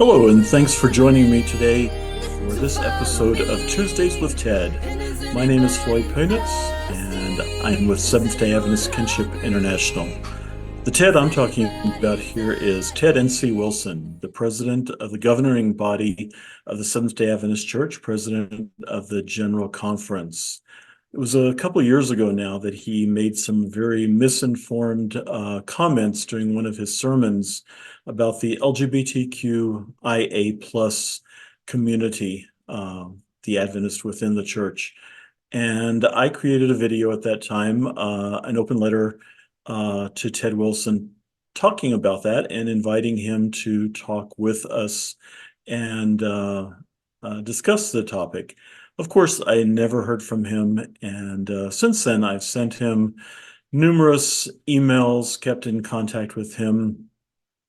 Hello, and thanks for joining me today for this episode of Tuesdays with Ted. My name is Floyd Peunitz, and I'm with Seventh-day Adventist Kinship International. The Ted I'm talking about here is Ted N.C. Wilson, the president of the governing body of the Seventh-day Adventist Church, president of the General Conference. It was a couple of years ago now that he made some very misinformed comments during one of his sermons about the LGBTQIA plus community, the Adventist within the church. And I created a video at that time, an open letter to Ted Wilson talking about that and inviting him to talk with us and discuss the topic. Of course, I never heard from him, and since then I've sent him numerous emails, kept in contact with him.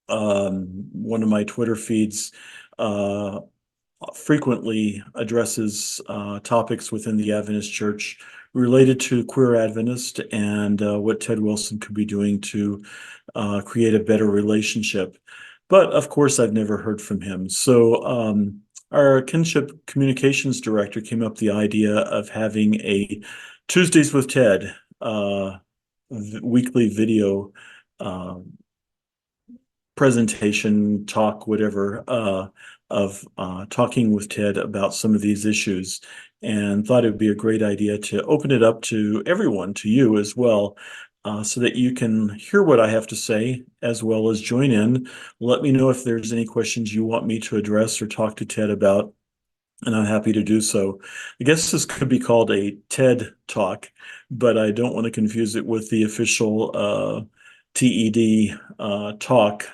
One of my Twitter feeds frequently addresses topics within the Adventist Church related to queer Adventist and what Ted Wilson could be doing to create a better relationship. But of course, I've never heard from him. So our kinship communications director came up with the idea of having a Tuesdays with Ted weekly video presentation, talk, whatever, of talking with Ted about some of these issues, and thought it would be a great idea to open it up to everyone, to you as well, so that you can hear what I have to say as well as join in. Let me know if there's any questions you want me to address or talk to Ted about, and I'm happy to do so. I guess this could be called a TED Talk, but I don't want to confuse it with the official TED talk.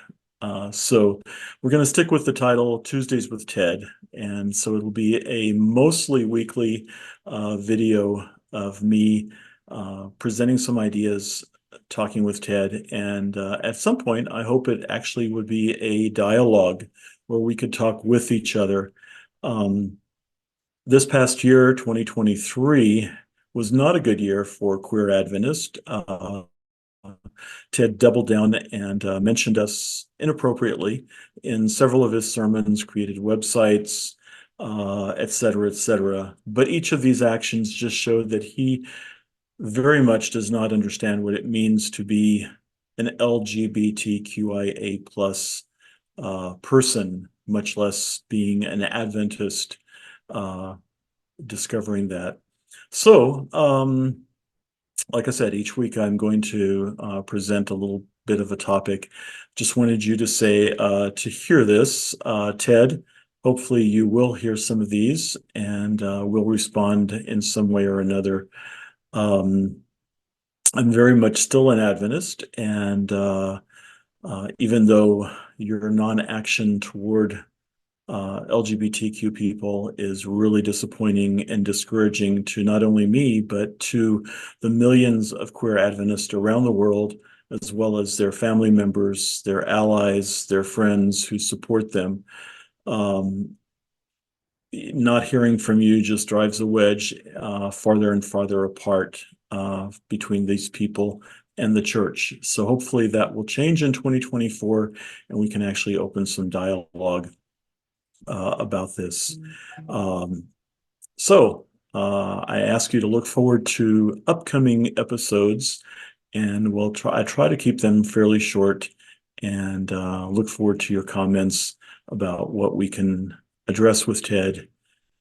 So we're going to stick with the title Tuesdays with Ted, and so it'll be a mostly weekly video of me presenting some ideas, talking with Ted, and at some point I hope it actually would be a dialogue where we could talk with each other. This past year, 2023, was not a good year for queer Adventist. Ted doubled down and mentioned us inappropriately in several of his sermons, created websites, et cetera, et cetera. But each of these actions just showed that he very much does not understand what it means to be an LGBTQIA plus person, much less being an Adventist, discovering that. So, like I said, each week I'm going to present a little bit of a topic. Just wanted you to say, to hear this, Ted, hopefully you will hear some of these and will respond in some way or another. I'm very much still an Adventist, and even though your non-action toward LGBTQ people is really disappointing and discouraging to not only me, but to the millions of queer Adventists around the world, as well as their family members, their allies, their friends who support them. Not hearing from you just drives a wedge farther and farther apart between these people and the church. So hopefully that will change in 2024, and we can actually open some dialogue about this. So I ask you to look forward to upcoming episodes, and I try to keep them fairly short, and look forward to your comments about what we can address with Ted,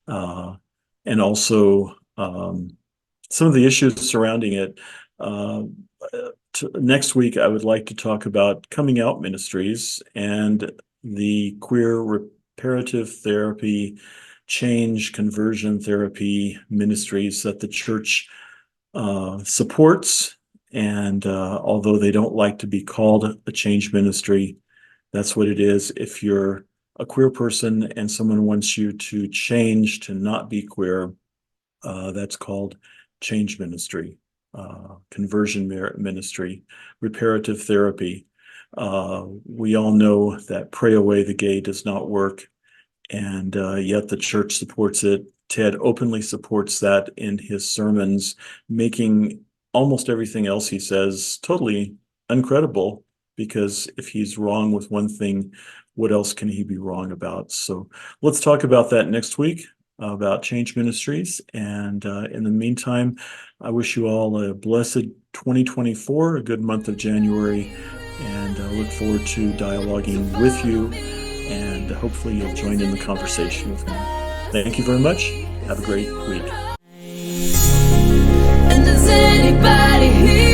and also some of the issues surrounding it. Next week, I would like to talk about coming out ministries and the queer reparative therapy, change, conversion therapy ministries that the church supports. And although they don't like to be called a change ministry, that's what it is. If you're a queer person and someone wants you to change to not be queer, that's called change ministry, conversion ministry, reparative therapy. We all know that pray away the gay does not work, and yet the church supports it. Ted openly supports that in his sermons, making almost everything else he says totally uncredible, because if he's wrong with one thing, what else can he be wrong about? So let's talk about that next week, about Change Ministries. And in the meantime, I wish you all a blessed 2024, a good month of January, and I look forward to dialoguing with you, and hopefully you'll join in the conversation with me. Thank you very much. Have a great week. And does anybody hear?